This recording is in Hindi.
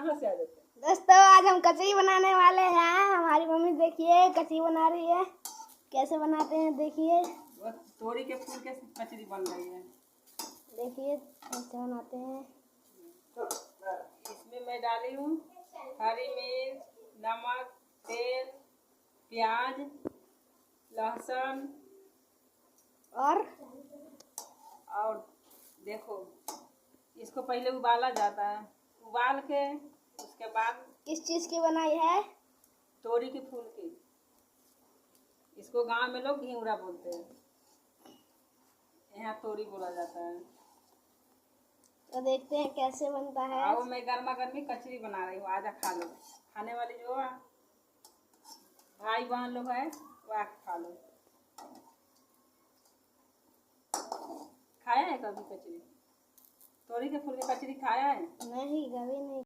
कहाँ से आ जाते हैं? दोस्तों आज हम कचरी बनाने वाले हैं। हमारी मम्मी देखिए कचरी बना रही है। कैसे बनाते हैं देखिए। बस तोरी के फूल के कचरी बन रही है। देखिए कैसे बनाते हैं। इसमें मैं डाली हूँ हरी मिर्च, नमक, तेल, प्याज, लहसुन और देखो इसको पहले उबाला जाता है। उबाल के उसके बाद किस चीज की बनाई है? तोरी के फूल की। इसको गांव में लोग घिउरा बोलते हैं, यहाँ तोरी बोला जाता है। तो देखते हैं कैसे बनता है। आओ मैं गर्मा गर्मी कचरी बना रही हूँ, आजा खा लो। खाने वाली जो भाई बहन लोग है वो आके खा लो। खाया है कभी कचरी? तोरी के फूल की कचरी खाया है? नहीं कभी नहीं।